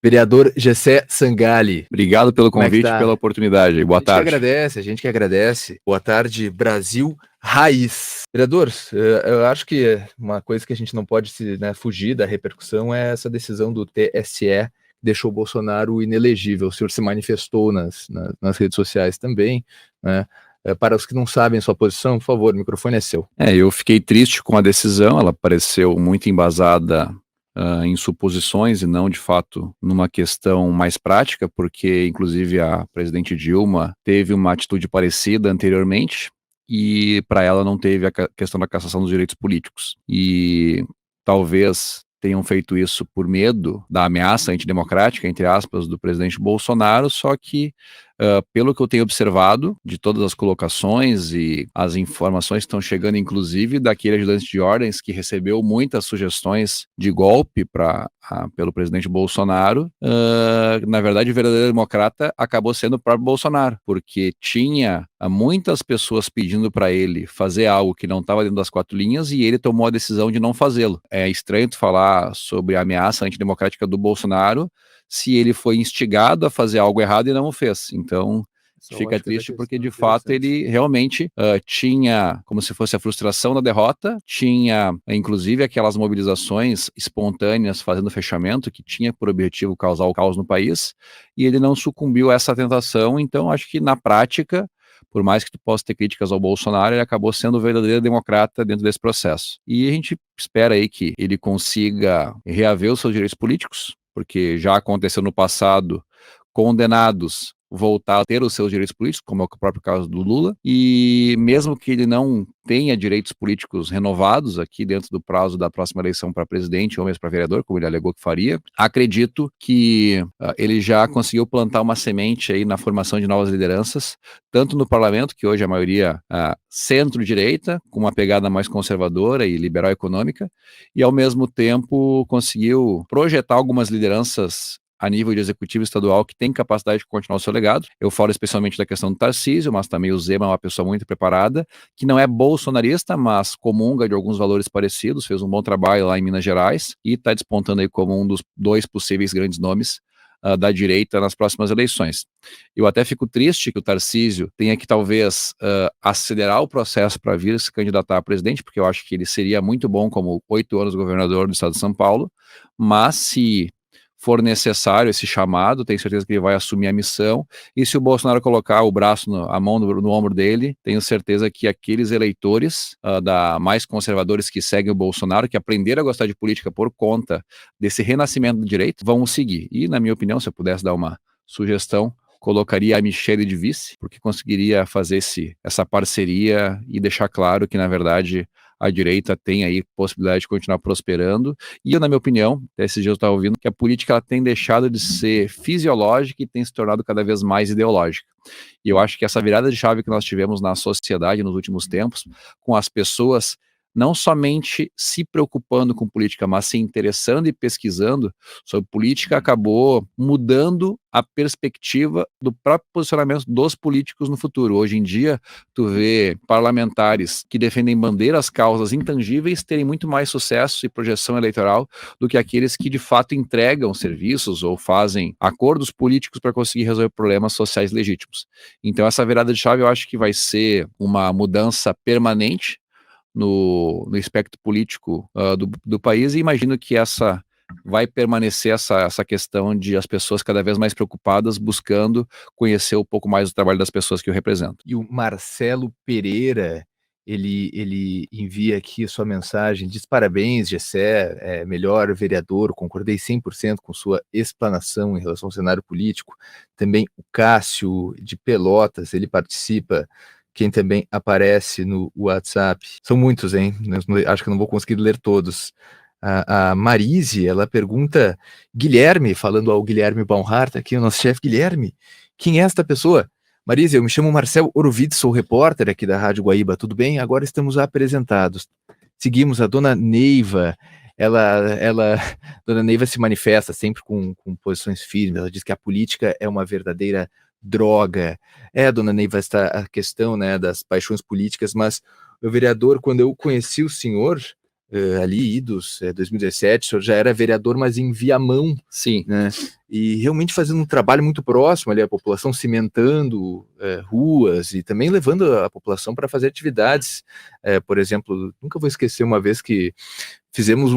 Vereador Gessé Sangalli, Obrigado pelo como é que convite e tá? pela oportunidade. Boa tarde. A gente que agradece. Boa tarde, Brasil Raiz. Vereador, eu acho que uma coisa que a gente não pode fugir da repercussão é essa decisão do TSE que deixou o Bolsonaro inelegível. O senhor se manifestou nas redes sociais também, né? Para os que não sabem a sua posição, por favor, o microfone é seu. Eu fiquei triste com a decisão, ela pareceu muito embasada em suposições e não, de fato, numa questão mais prática, porque, inclusive, a presidente Dilma teve uma atitude parecida anteriormente e, para ela, não teve a questão da cassação dos direitos políticos. E talvez tenham feito isso por medo da ameaça antidemocrática, entre aspas, do presidente Bolsonaro, só que pelo que eu tenho observado de todas as colocações e as informações que estão chegando, inclusive daquele ajudante de ordens que recebeu muitas sugestões de golpe pelo presidente Bolsonaro, na verdade o verdadeiro democrata acabou sendo o próprio Bolsonaro, porque tinha muitas pessoas pedindo para ele fazer algo que não estava dentro das quatro linhas e ele tomou a decisão de não fazê-lo. É estranho tu falar sobre a ameaça antidemocrática do Bolsonaro se ele foi instigado a fazer algo errado e não o fez. Então, fica triste porque, de fato, ele realmente tinha como se fosse a frustração da derrota, tinha, inclusive, aquelas mobilizações espontâneas fazendo fechamento, que tinha por objetivo causar o caos no país, e ele não sucumbiu a essa tentação. Então, acho que, na prática, por mais que tu possa ter críticas ao Bolsonaro, ele acabou sendo o verdadeiro democrata dentro desse processo. E a gente espera aí que ele consiga reaver os seus direitos políticos, porque já aconteceu no passado, condenados voltar a ter os seus direitos políticos, como é o próprio caso do Lula, e mesmo que ele não tenha direitos políticos renovados aqui dentro do prazo da próxima eleição para presidente ou mesmo para vereador, como ele alegou que faria, acredito que ele já conseguiu plantar uma semente aí na formação de novas lideranças, tanto no parlamento, que hoje a maioria centro-direita, com uma pegada mais conservadora e liberal econômica, e ao mesmo tempo conseguiu projetar algumas lideranças a nível de executivo estadual que tem capacidade de continuar o seu legado. Eu falo especialmente da questão do Tarcísio, mas também o Zema é uma pessoa muito preparada, que não é bolsonarista, mas comunga de alguns valores parecidos, fez um bom trabalho lá em Minas Gerais e está despontando aí como um dos dois possíveis grandes nomes da direita nas próximas eleições. Eu até fico triste que o Tarcísio tenha que talvez acelerar o processo para vir se candidatar a presidente, porque eu acho que ele seria muito bom como 8 anos governador do estado de São Paulo, mas se for necessário esse chamado, tenho certeza que ele vai assumir a missão, e se o Bolsonaro colocar o braço, a mão no ombro dele, tenho certeza que aqueles eleitores mais conservadores que seguem o Bolsonaro, que aprenderam a gostar de política por conta desse renascimento do direito, vão seguir. E, na minha opinião, se eu pudesse dar uma sugestão, colocaria a Michelle de vice, porque conseguiria fazer essa parceria e deixar claro que, na verdade, a direita tem aí possibilidade de continuar prosperando. E eu, na minha opinião, esses dias eu estava ouvindo que a política ela tem deixado de ser fisiológica e tem se tornado cada vez mais ideológica. E eu acho que essa virada de chave que nós tivemos na sociedade nos últimos tempos, com as pessoas não somente se preocupando com política, mas se interessando e pesquisando sobre política, acabou mudando a perspectiva do próprio posicionamento dos políticos no futuro. Hoje em dia, tu vê parlamentares que defendem bandeiras, causas intangíveis, terem muito mais sucesso e projeção eleitoral do que aqueles que de fato entregam serviços ou fazem acordos políticos para conseguir resolver problemas sociais legítimos. Então essa virada de chave eu acho que vai ser uma mudança permanente no espectro político do país, e imagino que vai permanecer essa questão de as pessoas cada vez mais preocupadas, buscando conhecer um pouco mais do trabalho das pessoas que eu represento. E o Marcelo Pereira, ele envia aqui a sua mensagem, diz parabéns, Gessé, melhor vereador, concordei 100% com sua explanação em relação ao cenário político. Também o Cássio de Pelotas, ele participa, quem também aparece no WhatsApp. São muitos, hein? Acho que eu não vou conseguir ler todos. A Marise, ela pergunta, Guilherme, falando ao Guilherme Baumhart, aqui o nosso chefe Guilherme, quem é esta pessoa? Marise, eu me chamo Marcel Orovitz, sou repórter aqui da Rádio Guaíba, tudo bem? Agora estamos apresentados. Seguimos a dona Neiva, dona Neiva se manifesta sempre com posições firmes, ela diz que a política é uma verdadeira droga. Dona Neiva, a questão, né, das paixões políticas, mas o vereador, quando eu conheci o senhor, ali, idos, 2017, o senhor já era vereador, mas em Viamão. Sim. Né? E realmente fazendo um trabalho muito próximo ali, a população cimentando ruas e também levando a população para fazer atividades. Por exemplo, nunca vou esquecer uma vez que fizemos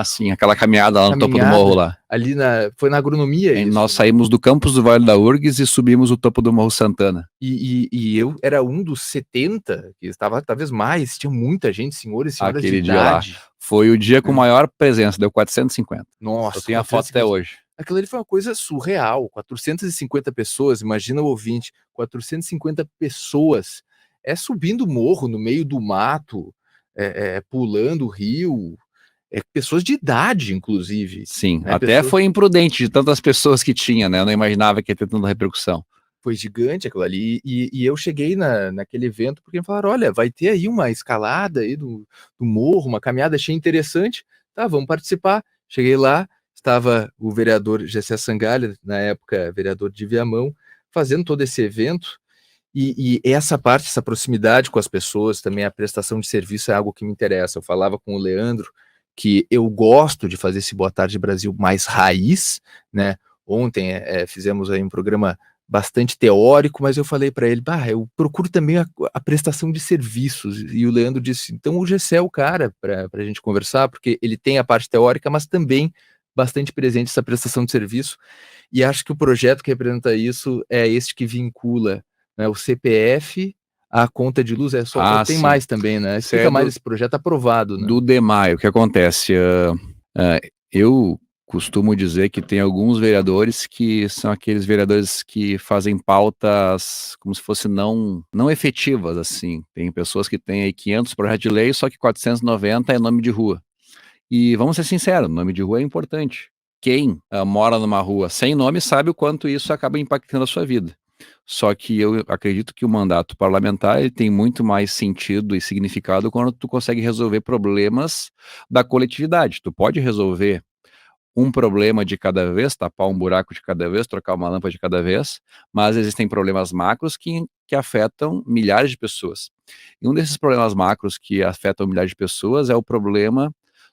sim, aquela caminhada lá no topo do morro lá. Ali foi na agronomia isso. Nós saímos do campus do Vale da Urgues e subimos o topo do Morro Santana. E eu era um dos 70, que estava talvez mais, tinha muita gente, senhores e senhoras Aquele de dia idade. Lá foi o dia com maior presença, deu 450. Nossa, eu tenho a foto até hoje. Aquilo ali foi uma coisa surreal, 450 pessoas, imagina o ouvinte, 450 pessoas, subindo o morro, no meio do mato, pulando o rio, pessoas de idade, inclusive. Sim, até foi imprudente de tantas pessoas que tinha, né? Eu não imaginava que ia ter tanta repercussão. Foi gigante aquilo ali, e eu cheguei naquele evento porque me falaram, olha, vai ter aí uma escalada aí do morro, uma caminhada, achei interessante, tá, vamos participar. Cheguei lá, estava o vereador Gessé Sangalha, na época vereador de Viamão, fazendo todo esse evento, e essa parte, essa proximidade com as pessoas, também a prestação de serviço é algo que me interessa. Eu falava com o Leandro que eu gosto de fazer esse Boa Tarde Brasil mais raiz, né? Ontem fizemos aí um programa bastante teórico, mas eu falei para ele, eu procuro também a prestação de serviços, e o Leandro disse, então o Gessé é o cara para a gente conversar, porque ele tem a parte teórica, mas também bastante presente essa prestação de serviço, e acho que o projeto que representa isso é este que vincula, né, o CPF à conta de luz, tem sim. mais também, né? Explica mais esse projeto aprovado. Né? Do DEMAI, o que acontece? Eu costumo dizer que tem alguns vereadores que são aqueles vereadores que fazem pautas como se fossem não efetivas, assim. Tem pessoas que têm aí 500 projetos de lei, só que 490 é nome de rua. E vamos ser sinceros, nome de rua é importante. Quem mora numa rua sem nome sabe o quanto isso acaba impactando a sua vida. Só que eu acredito que o mandato parlamentar ele tem muito mais sentido e significado quando tu consegue resolver problemas da coletividade. Tu pode resolver um problema de cada vez, tapar um buraco de cada vez, trocar uma lâmpada de cada vez, mas existem problemas macros que afetam milhares de pessoas. E um desses problemas macros que afetam milhares de pessoas é o problema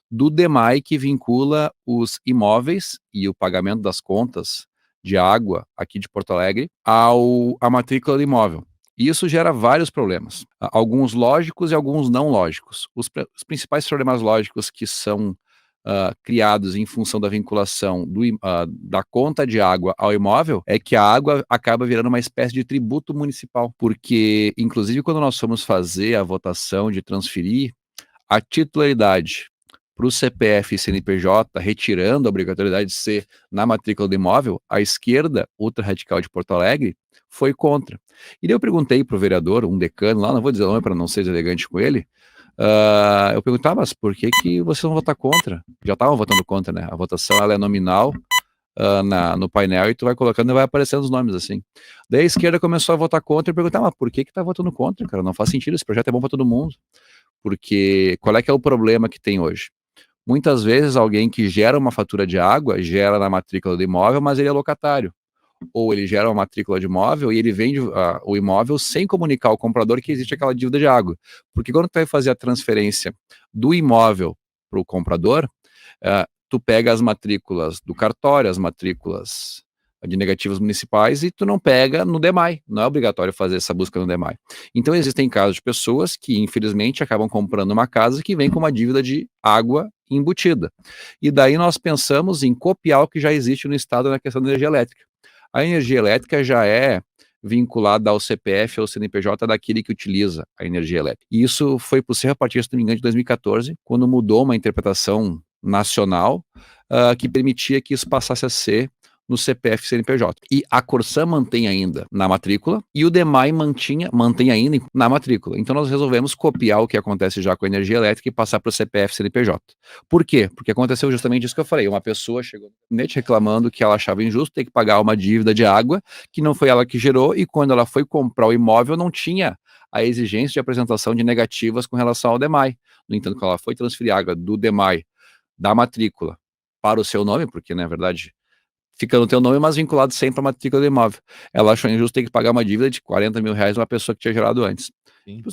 do DEMAI, que vincula os imóveis e o pagamento das contas de água aqui de Porto Alegre à matrícula do imóvel. E isso gera vários problemas, alguns lógicos e alguns não lógicos. Os principais problemas lógicos que são criados em função da vinculação da conta de água ao imóvel é que a água acaba virando uma espécie de tributo municipal, porque, inclusive, quando nós fomos fazer a votação de transferir a titularidade para o CPF e CNPJ, retirando a obrigatoriedade de ser na matrícula do imóvel, a esquerda ultra-radical de Porto Alegre foi contra. E daí eu perguntei para o vereador, um decano lá, não vou dizer o nome para não ser deselegante com ele, eu perguntava, mas por que vocês vão votar contra? Já estavam votando contra, né? A votação ela é nominal no painel e tu vai colocando e vai aparecendo os nomes assim. Daí a esquerda começou a votar contra e perguntava, mas por que tá votando contra, cara? Não faz sentido, esse projeto é bom para todo mundo. Porque qual é que é o problema que tem hoje? Muitas vezes alguém que gera uma fatura de água, gera na matrícula do imóvel, mas ele é locatário. Ou ele gera uma matrícula de imóvel e ele vende o imóvel sem comunicar ao comprador que existe aquela dívida de água. Porque quando tu vai fazer a transferência do imóvel para o comprador, tu pega as matrículas do cartório, as matrículas de negativos municipais e tu não pega no DEMAI, não é obrigatório fazer essa busca no DEMAI. Então existem casos de pessoas que infelizmente acabam comprando uma casa que vem com uma dívida de água embutida. E daí nós pensamos em copiar o que já existe no estado na questão da energia elétrica. A energia elétrica já é vinculada ao CPF ou ao CNPJ daquele que utiliza a energia elétrica. E isso foi possível a partir, se não me engano, de 2014, quando mudou uma interpretação nacional que permitia que isso passasse a ser no CPF e CNPJ. E a Corsã mantém ainda na matrícula e o DEMAI mantém ainda na matrícula. Então nós resolvemos copiar o que acontece já com a energia elétrica e passar para o CPF e CNPJ. Por quê? Porque aconteceu justamente isso que eu falei. Uma pessoa chegou no gabinete reclamando que ela achava injusto ter que pagar uma dívida de água que não foi ela que gerou e quando ela foi comprar o imóvel não tinha a exigência de apresentação de negativas com relação ao DEMAI. No entanto, quando ela foi transferir água do DEMAI, da matrícula, para o seu nome, porque na verdade fica no teu nome, mas vinculado sempre à matrícula do imóvel. Ela achou injusto ter que pagar uma dívida de 40 mil reais uma pessoa que tinha gerado antes.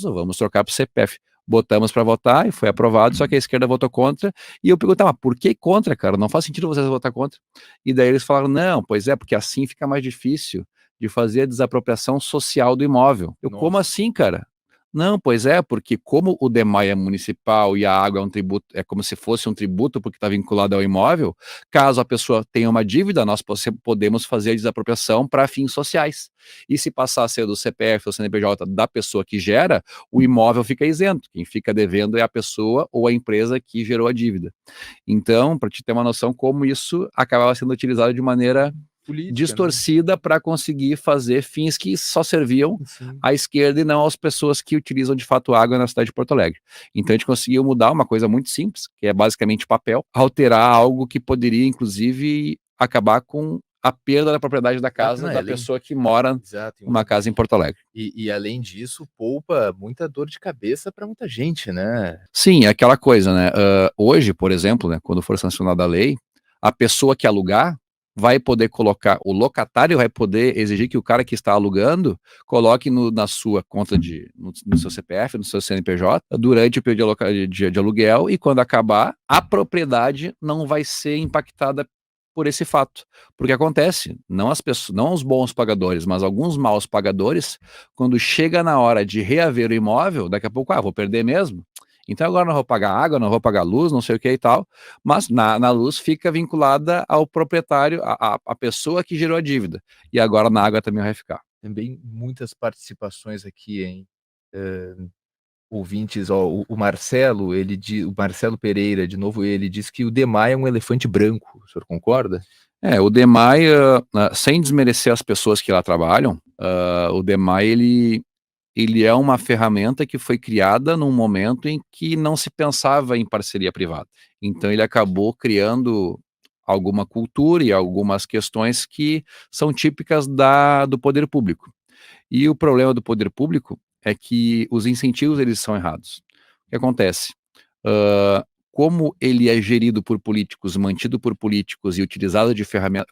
Vamos trocar para o CPF. botamos para votar e foi aprovado, só que a esquerda votou contra, e eu perguntava, mas por que contra, cara? Não faz sentido vocês votar contra. E daí eles falaram, não, pois é, porque assim fica mais difícil de fazer a desapropriação social do imóvel. Como Nossa. assim, cara? Não, pois é, porque como o DEMAI é municipal e a água é um tributo, é como se fosse um tributo porque está vinculado ao imóvel, caso a pessoa tenha uma dívida, nós podemos fazer a desapropriação para fins sociais. E se passar a ser do CPF ou CNPJ da pessoa que gera, o imóvel fica isento. Quem fica devendo é a pessoa ou a empresa que gerou a dívida. Então, para te ter uma noção como isso acabava sendo utilizado de maneira Política, né? distorcida para conseguir fazer fins que só serviam Sim. à esquerda e não às pessoas que utilizam de fato água na cidade de Porto Alegre. Então a gente conseguiu mudar uma coisa muito simples, que é basicamente papel, alterar algo que poderia, inclusive, acabar com a perda da propriedade da casa da pessoa que mora Exato, numa casa em Porto Alegre. E além disso, poupa muita dor de cabeça para muita gente, né? Sim, é aquela coisa, né? Hoje, por exemplo, né, quando for sancionada a lei, a pessoa que alugar vai poder colocar, o locatário vai poder exigir que o cara que está alugando coloque na sua conta no seu CPF, no seu CNPJ, durante o período de aluguel, e quando acabar, a propriedade não vai ser impactada por esse fato. Porque acontece, não as pessoas, não os bons pagadores, mas alguns maus pagadores, quando chega na hora de reaver o imóvel, daqui a pouco, vou perder mesmo. Então agora não vou pagar água, não vou pagar luz, não sei o que e tal, mas na luz fica vinculada ao proprietário, a pessoa que gerou a dívida. E agora na água também vai ficar. Também muitas participações aqui, hein? Ouvintes, ó, o Marcelo, o Marcelo Pereira, de novo, ele diz que o DEMAI é um elefante branco. O senhor concorda? O DEMAI, sem desmerecer as pessoas que lá trabalham, o DEMAI, ele é uma ferramenta que foi criada num momento em que não se pensava em parceria privada. Então ele acabou criando alguma cultura e algumas questões que são típicas do poder público. E o problema do poder público é que os incentivos eles são errados. O que acontece? Como ele é gerido por políticos, mantido por políticos e utilizado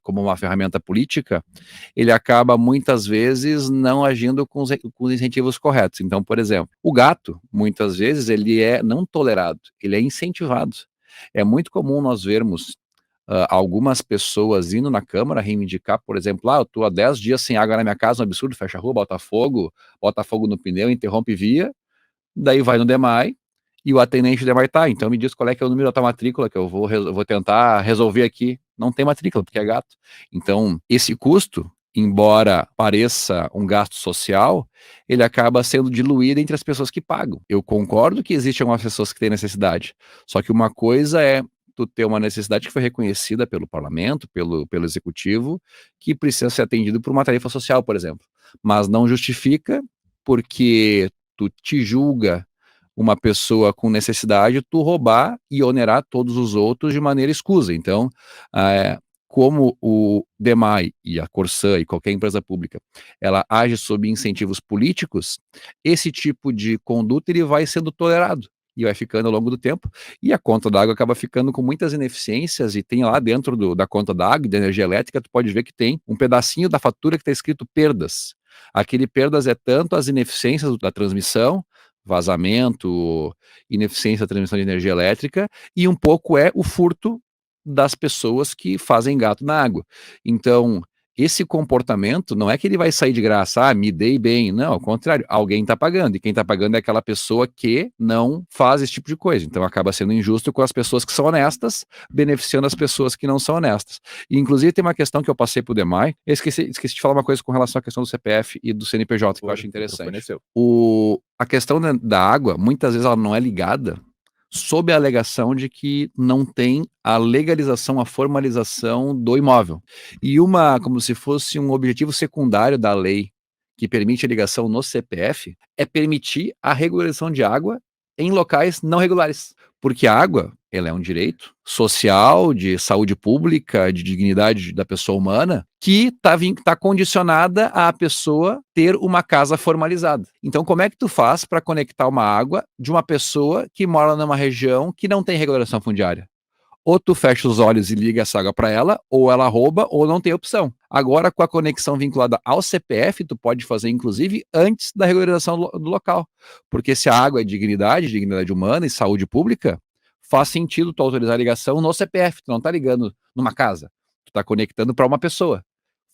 como uma ferramenta política, ele acaba muitas vezes não agindo com os incentivos corretos. Então, por exemplo, o gato, muitas vezes, ele é não tolerado, ele é incentivado. É muito comum nós vermos algumas pessoas indo na Câmara reivindicar, por exemplo, eu estou há 10 dias sem água na minha casa, um absurdo, fecha a rua, bota fogo no pneu, interrompe via, daí vai no DEMAI, e o atendente do DEMAI então me diz qual é que é o número da tua matrícula, que eu vou tentar resolver aqui. Não tem matrícula, porque é gato. Então, esse custo, embora pareça um gasto social, ele acaba sendo diluído entre as pessoas que pagam. Eu concordo que existem algumas pessoas que têm necessidade, só que uma coisa é tu ter uma necessidade que foi reconhecida pelo parlamento, pelo executivo, que precisa ser atendido por uma tarifa social, por exemplo. Mas não justifica porque tu te julga uma pessoa com necessidade, tu roubar e onerar todos os outros de maneira escusa. Então, como o DEMAI e a Corsã e qualquer empresa pública, ela age sob incentivos políticos, esse tipo de conduta ele vai sendo tolerado e vai ficando ao longo do tempo, e a conta da água acaba ficando com muitas ineficiências, e tem lá dentro da conta da água e da energia elétrica, tu pode ver que tem um pedacinho da fatura que está escrito perdas. Aquele perdas é tanto as ineficiências da transmissão, vazamento, ineficiência da transmissão de energia elétrica, e um pouco é o furto das pessoas que fazem gato na água. Então, esse comportamento não é que ele vai sair de graça, me dei bem, não, ao contrário, alguém está pagando, e quem está pagando é aquela pessoa que não faz esse tipo de coisa, então acaba sendo injusto com as pessoas que são honestas, beneficiando as pessoas que não são honestas. E inclusive tem uma questão que eu passei para o DEMAI, eu esqueci de falar uma coisa com relação à questão do CPF e do CNPJ, que eu acho interessante. A questão da água, muitas vezes ela não é ligada sob a alegação de que não tem a legalização, a formalização do imóvel. E como se fosse um objetivo secundário da lei que permite a ligação no CPF, é permitir a regularização de água em locais não regulares. Porque a água, ela é um direito social, de saúde pública, de dignidade da pessoa humana, que está condicionada à pessoa ter uma casa formalizada. Então, como é que tu faz para conectar uma água de uma pessoa que mora numa região que não tem regulação fundiária? Ou tu fecha os olhos e liga essa água para ela, ou ela rouba, ou não tem opção. Agora, com a conexão vinculada ao CPF, tu pode fazer, inclusive, antes da regularização do local. Porque se a água é dignidade humana e saúde pública, faz sentido tu autorizar a ligação no CPF. Tu não tá ligando numa casa, tu tá conectando para uma pessoa.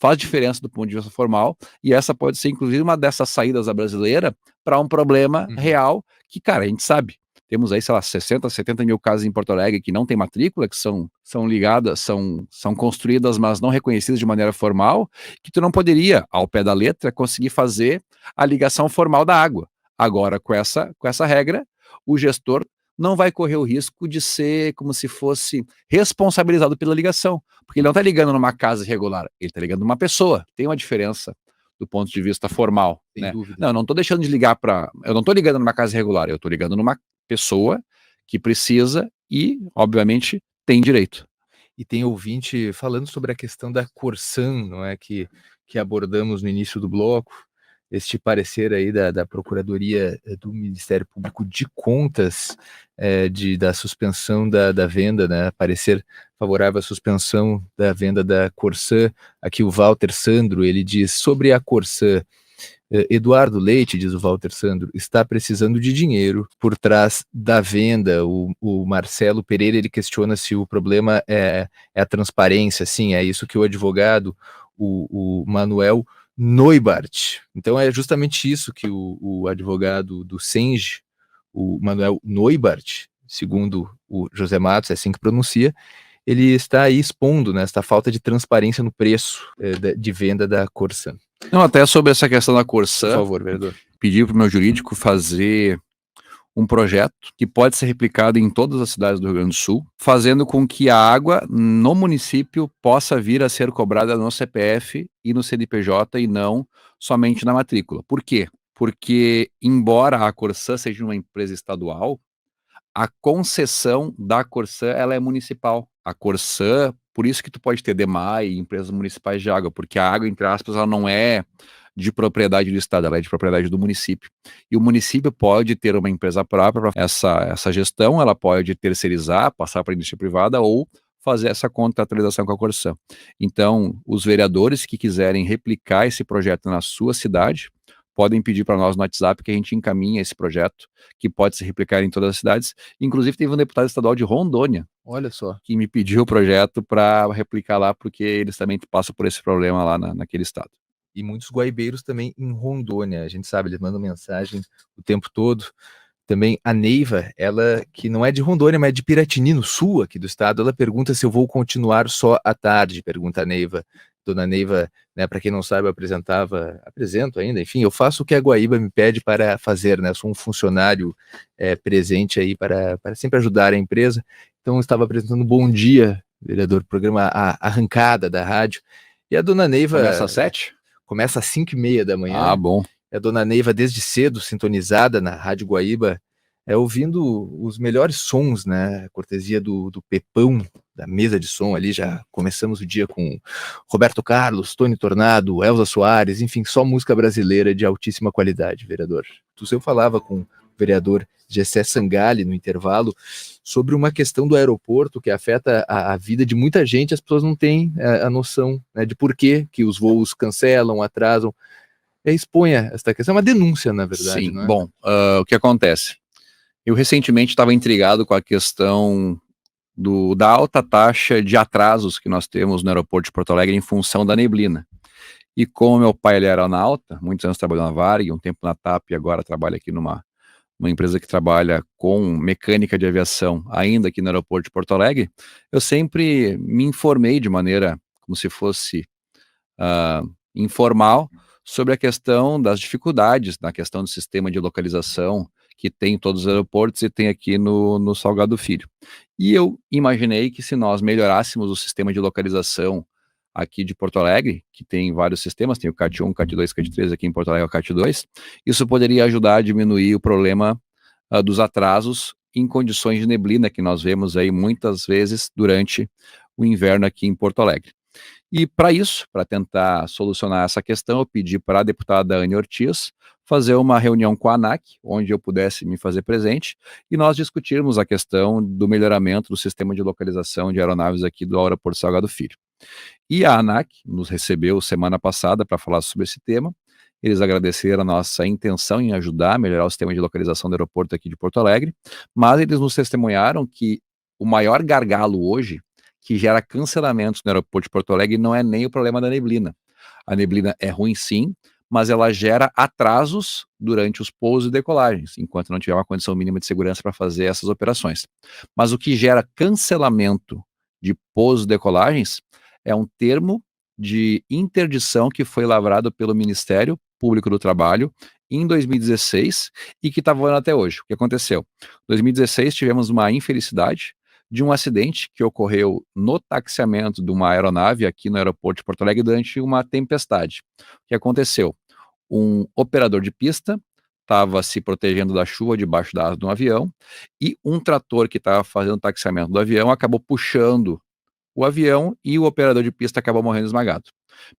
Faz diferença do ponto de vista formal, e essa pode ser, inclusive, uma dessas saídas da brasileira para um problema real que, cara, a gente sabe. Temos aí, sei lá, 60, 70 mil casas em Porto Alegre que não tem matrícula, que são ligadas, são construídas, mas não reconhecidas de maneira formal, que tu não poderia, ao pé da letra, conseguir fazer a ligação formal da água. Agora, com essa regra, o gestor não vai correr o risco de ser como se fosse responsabilizado pela ligação, porque ele não está ligando numa casa irregular, ele está ligando numa pessoa. Tem uma diferença do ponto de vista formal, Sem né? dúvida. Não, eu não estou deixando de ligar para... Eu não estou ligando numa casa irregular, eu estou ligando numa pessoa que precisa e, obviamente, tem direito. E tem ouvinte falando sobre a questão da Corsan, não é, que abordamos no início do bloco, este parecer aí da Procuradoria do Ministério Público de Contas, da suspensão da venda, né, parecer favorável à suspensão da venda da Corsan. Aqui o Walter Sandro, ele diz sobre a Corsan: Eduardo Leite, diz o Walter Sandro, está precisando de dinheiro por trás da venda. O Marcelo Pereira, ele questiona se o problema é a transparência. Sim, é isso que o advogado, o Manuel Neubart. Então é justamente isso que o advogado do Senge, o Manuel Neubart, segundo o José Matos, é assim que pronuncia, ele está aí expondo, né, esta falta de transparência no preço de venda da Corsan. Não, até sobre essa questão da Corsan, por favor, vereador, pedi para o meu jurídico fazer um projeto que pode ser replicado em todas as cidades do Rio Grande do Sul, fazendo com que a água no município possa vir a ser cobrada no CPF e no CNPJ e não somente na matrícula. Por quê? Porque, embora a Corsan seja uma empresa estadual, a concessão da Corsan ela é municipal. A Corsan, por isso que tu pode ter DEMAI e empresas municipais de água, porque a água, entre aspas, ela não é de propriedade do Estado, ela é de propriedade do município. E o município pode ter uma empresa própria para essa gestão, ela pode terceirizar, passar para a indústria privada ou fazer essa contratualização com a Corsan. Então, os vereadores que quiserem replicar esse projeto na sua cidade, podem pedir para nós no WhatsApp que a gente encaminha esse projeto, que pode se replicar em todas as cidades. Inclusive, teve um deputado estadual de Rondônia, olha só, que me pediu o projeto para replicar lá, porque eles também passam por esse problema lá naquele estado. E muitos guaibeiros também em Rondônia, a gente sabe, eles mandam mensagem o tempo todo. Também a Neiva, ela que não é de Rondônia, mas é de Piratini, no sul aqui do estado, ela pergunta se eu vou continuar só à tarde, pergunta a Neiva. Dona Neiva, né, para quem não sabe, eu apresento ainda, enfim, eu faço o que a Guaíba me pede para fazer, né, eu sou um funcionário presente aí para sempre ajudar a empresa. Então eu estava apresentando Bom Dia, vereador, programa Arrancada da rádio, e a Dona Neiva... Começa às 7? Começa às 5h30 da manhã. Ah, bom. A Dona Neiva, desde cedo, sintonizada na Rádio Guaíba, ouvindo os melhores sons, né? Cortesia do Pepão, da mesa de som ali. Já começamos o dia com Roberto Carlos, Tony Tornado, Elza Soares, enfim, só música brasileira de altíssima qualidade, vereador. Eu falava com o vereador Gessé Sangalli no intervalo sobre uma questão do aeroporto que afeta a vida de muita gente. As pessoas não têm a noção, né, de por que os voos cancelam, atrasam. Exponha esta questão, é uma denúncia, na verdade. Sim, não é? Bom, o que acontece? Eu recentemente estava intrigado com a questão da alta taxa de atrasos que nós temos no aeroporto de Porto Alegre em função da neblina. E como meu pai ele era aeronauta, muitos anos trabalhou na Varig, um tempo na TAP e agora trabalha aqui numa empresa que trabalha com mecânica de aviação, ainda aqui no aeroporto de Porto Alegre, eu sempre me informei de maneira como se fosse informal sobre a questão das dificuldades na questão do sistema de localização que tem em todos os aeroportos e tem aqui no Salgado Filho. E eu imaginei que se nós melhorássemos o sistema de localização aqui de Porto Alegre, que tem vários sistemas, tem o CAT1, CAT2, CAT3, aqui em Porto Alegre é o CAT2, isso poderia ajudar a diminuir o problema dos atrasos em condições de neblina que nós vemos aí muitas vezes durante o inverno aqui em Porto Alegre. E para isso, para tentar solucionar essa questão, eu pedi para a deputada Anne Ortiz fazer uma reunião com a ANAC, onde eu pudesse me fazer presente, e nós discutirmos a questão do melhoramento do sistema de localização de aeronaves aqui do Aeroporto Salgado Filho. E a ANAC nos recebeu semana passada para falar sobre esse tema. Eles agradeceram a nossa intenção em ajudar a melhorar o sistema de localização do aeroporto aqui de Porto Alegre, mas eles nos testemunharam que o maior gargalo hoje, que gera cancelamentos no aeroporto de Porto Alegre, não é nem o problema da neblina. A neblina é ruim sim, mas ela gera atrasos durante os pousos e decolagens, enquanto não tiver uma condição mínima de segurança para fazer essas operações. Mas o que gera cancelamento de pousos e decolagens é um termo de interdição que foi lavrado pelo Ministério Público do Trabalho em 2016 e que está valendo até hoje. O que aconteceu? Em 2016 tivemos uma infelicidade de um acidente que ocorreu no taxiamento de uma aeronave aqui no aeroporto de Porto Alegre durante uma tempestade. O que aconteceu? Um operador de pista estava se protegendo da chuva debaixo da asa de um avião e um trator que estava fazendo o taxiamento do avião acabou puxando o avião e o operador de pista acabou morrendo esmagado.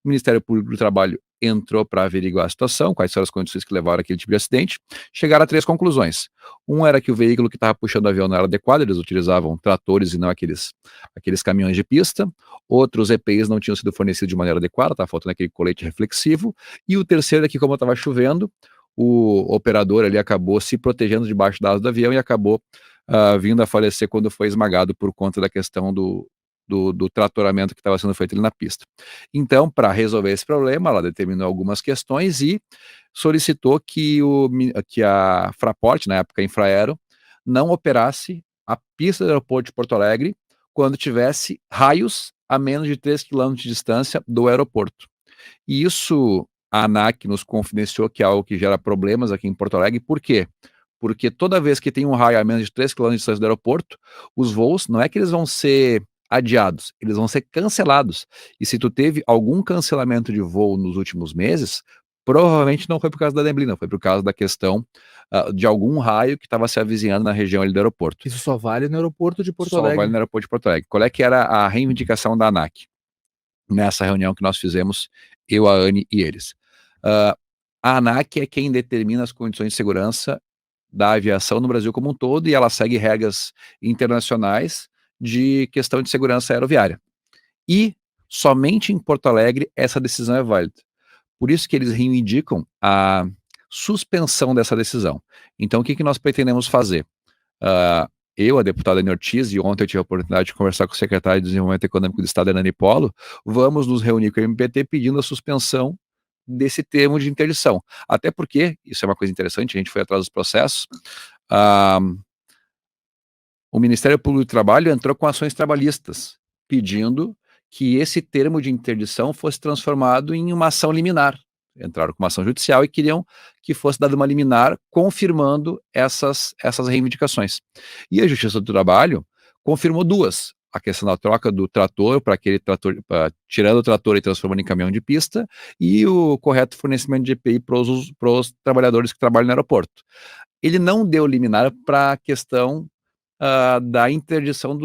O Ministério Público do Trabalho entrou para averiguar a situação, quais são as condições que levaram aquele tipo de acidente. Chegaram a 3 conclusões. Um era que o veículo que estava puxando o avião não era adequado, eles utilizavam tratores e não aqueles caminhões de pista. Outros EPIs não tinham sido fornecidos de maneira adequada, estava faltando aquele colete reflexivo. E o terceiro é que, como estava chovendo, o operador ali acabou se protegendo debaixo da asa do avião e acabou vindo a falecer quando foi esmagado por conta da questão do tratoramento que estava sendo feito ali na pista. Então, para resolver esse problema, ela determinou algumas questões e solicitou que a Fraport, na época Infraero, não operasse a pista do aeroporto de Porto Alegre quando tivesse raios a menos de 3 quilômetros de distância do aeroporto. E isso a ANAC nos confidenciou que é algo que gera problemas aqui em Porto Alegre. Por quê? Porque toda vez que tem um raio a menos de 3 quilômetros de distância do aeroporto, os voos, não é que eles vão ser adiados, eles vão ser cancelados. E se tu teve algum cancelamento de voo nos últimos meses, provavelmente não foi por causa da neblina, foi por causa da questão de algum raio que estava se avizinhando na região ali do aeroporto. Isso só vale no aeroporto de Porto Só Alegre. vale no aeroporto de Porto Alegre. Qual é que era a reivindicação da ANAC? Nessa reunião que nós fizemos, eu, a Anne e eles. A ANAC é quem determina as condições de segurança da aviação no Brasil como um todo e ela segue regras internacionais de questão de segurança aeroviária. E somente em Porto Alegre essa decisão é válida. Por isso que eles reivindicam a suspensão dessa decisão. Então, o que nós pretendemos fazer? Eu, a deputada Anne Ortiz, e ontem eu tive a oportunidade de conversar com o secretário de Desenvolvimento Econômico do Estado, Hernani Polo, vamos nos reunir com o MPT pedindo a suspensão desse termo de interdição. Até porque, isso é uma coisa interessante, a gente foi atrás dos processos, o Ministério Público do Trabalho entrou com ações trabalhistas, pedindo que esse termo de interdição fosse transformado em uma ação liminar. Entraram com uma ação judicial e queriam que fosse dada uma liminar confirmando essas reivindicações. E a Justiça do Trabalho confirmou 2. A questão da troca do trator para aquele trator, tirando o trator e transformando em caminhão de pista, e o correto fornecimento de EPI para os trabalhadores que trabalham no aeroporto. Ele não deu liminar para a questão da interdição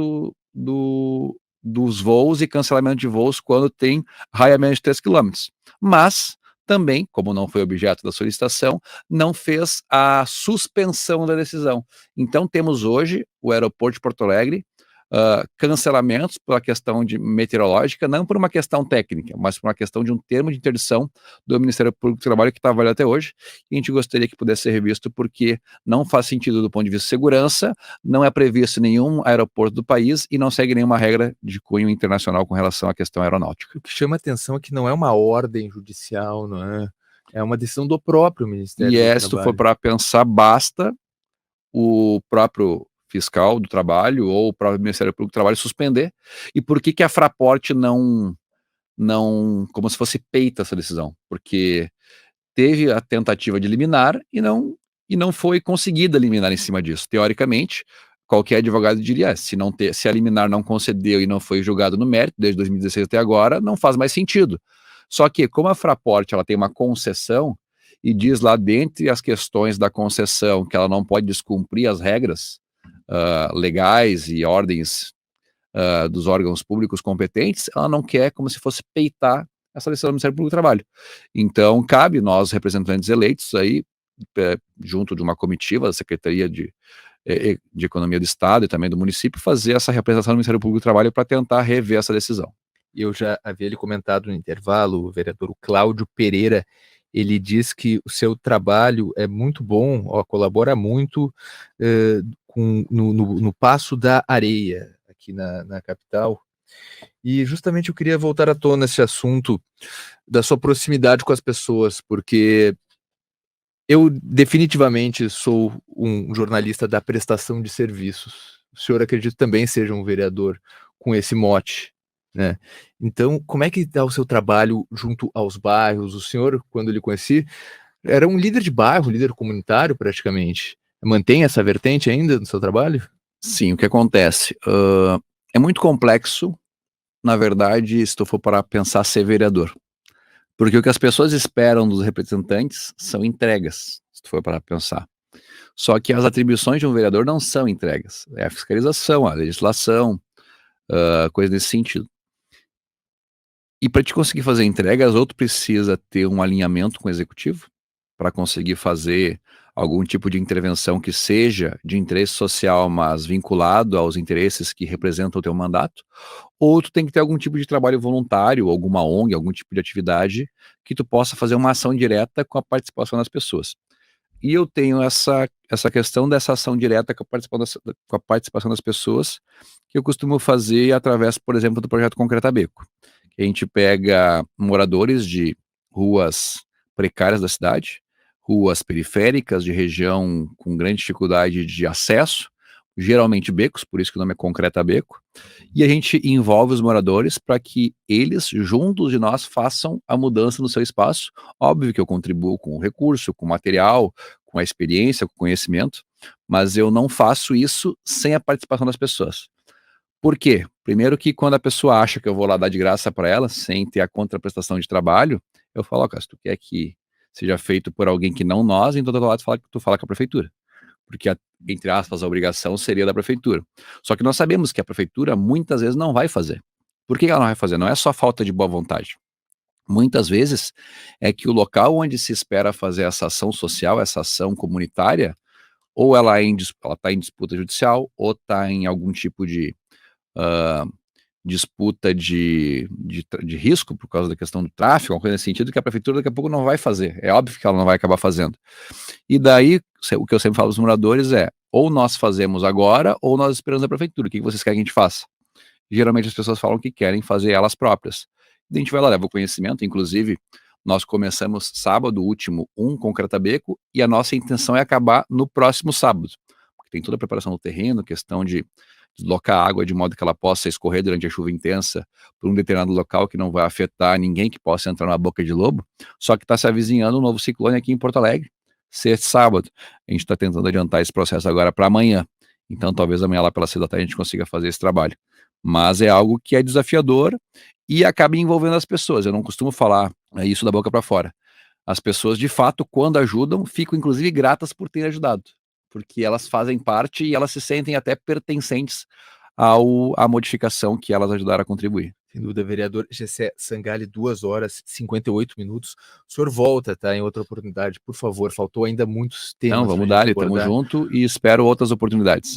dos voos e cancelamento de voos quando tem raio a menos de 3 quilômetros. Mas também, como não foi objeto da solicitação, não fez a suspensão da decisão. Então temos hoje o aeroporto de Porto Alegre cancelamentos pela questão meteorológica, não por uma questão técnica, mas por uma questão de um termo de interdição do Ministério Público do Trabalho que está valendo até hoje, e a gente gostaria que pudesse ser revisto porque não faz sentido do ponto de vista de segurança, não é previsto nenhum aeroporto do país e não segue nenhuma regra de cunho internacional com relação à questão aeronáutica. O que chama atenção é que não é uma ordem judicial, não é? É uma decisão do próprio Ministério do Trabalho. E se tu for para pensar, basta o próprio fiscal do trabalho ou o próprio Ministério Público do Trabalho suspender. E por que a Fraport não, como se fosse peita essa decisão? Porque teve a tentativa de liminar e não foi conseguida liminar em cima disso. Teoricamente, qualquer advogado diria, se a liminar não concedeu e não foi julgado no mérito, desde 2016 até agora, não faz mais sentido. Só que, como a Fraport ela tem uma concessão, e diz lá, dentre as questões da concessão, que ela não pode descumprir as regras legais e ordens dos órgãos públicos competentes, ela não quer como se fosse peitar essa decisão do Ministério Público do Trabalho. Então, cabe nós, representantes eleitos, aí, junto de uma comitiva da Secretaria de Economia do Estado e também do município, fazer essa representação do Ministério Público do Trabalho para tentar rever essa decisão. Eu já havia lhe comentado no intervalo, o vereador Cláudio Pereira, ele diz que o seu trabalho é muito bom, colabora muito no Passo da Areia, aqui na capital. E justamente eu queria voltar à tona esse assunto da sua proximidade com as pessoas, porque eu definitivamente sou um jornalista da prestação de serviços. O senhor, acredito, também seja um vereador com esse mote, né? Então, como é que está o seu trabalho junto aos bairros? O senhor, quando lhe conheci, era um líder de bairro, líder comunitário praticamente. Mantém essa vertente ainda no seu trabalho? Sim, o que acontece? É muito complexo, na verdade, se tu for para pensar, ser vereador. Porque o que as pessoas esperam dos representantes são entregas, se tu for para pensar. Só que as atribuições de um vereador não são entregas. É a fiscalização, a legislação, coisa nesse sentido. E para te conseguir fazer entregas, ou tu precisa ter um alinhamento com o executivo, para conseguir fazer algum tipo de intervenção que seja de interesse social, mas vinculado aos interesses que representam o teu mandato, ou tu tem que ter algum tipo de trabalho voluntário, alguma ONG, algum tipo de atividade que tu possa fazer uma ação direta com a participação das pessoas. E eu tenho essa questão dessa ação direta com a participação das pessoas, que eu costumo fazer através, por exemplo, do projeto Concreta Beco. A gente pega moradores de ruas precárias da cidade, ruas periféricas de região com grande dificuldade de acesso, geralmente becos, por isso que o nome é Concreta Beco, e a gente envolve os moradores para que eles, juntos de nós, façam a mudança no seu espaço. Óbvio que eu contribuo com o recurso, com o material, com a experiência, com o conhecimento, mas eu não faço isso sem a participação das pessoas. Por quê? Primeiro que quando a pessoa acha que eu vou lá dar de graça para ela, sem ter a contraprestação de trabalho, eu falo, ó, cara, se tu quer que seja feito por alguém que não nós, então do outro lado tu fala com a prefeitura. Porque, entre aspas, a obrigação seria da prefeitura. Só que nós sabemos que a prefeitura muitas vezes não vai fazer. Por que ela não vai fazer? não é só falta de boa vontade. Muitas vezes é que o local onde se espera fazer essa ação social, essa ação comunitária, ou ela está em disputa judicial, ou está em algum tipo de disputa de risco por causa da questão do tráfego, uma coisa nesse sentido, que a prefeitura daqui a pouco não vai fazer. É óbvio que ela não vai acabar fazendo. E daí, o que eu sempre falo aos moradores é, ou nós fazemos agora, ou nós esperamos a prefeitura. O que vocês querem que a gente faça? Geralmente as pessoas falam que querem fazer elas próprias. E a gente vai lá, leva o conhecimento, inclusive, nós começamos sábado último Concreta Beco, e a nossa intenção é acabar no próximo sábado. Porque tem toda a preparação do terreno, questão de deslocar a água de modo que ela possa escorrer durante a chuva intensa por um determinado local que não vai afetar ninguém que possa entrar na boca de lobo, só que está se avizinhando um novo ciclone aqui em Porto Alegre, sexta e sábado. A gente está tentando adiantar esse processo agora para amanhã, então talvez amanhã lá pela 6 da tarde a gente consiga fazer esse trabalho. Mas é algo que é desafiador e acaba envolvendo as pessoas. Eu não costumo falar isso da boca para fora. As pessoas, de fato, quando ajudam, ficam inclusive gratas por terem ajudado, porque elas fazem parte e elas se sentem até pertencentes à modificação que elas ajudaram a contribuir. Sem dúvida, vereador Gessé Sangalli, 2 horas e 58 minutos. O senhor volta, tá, em outra oportunidade, por favor, faltou ainda muitos temas. Não, vamos dar, estamos junto e espero outras oportunidades.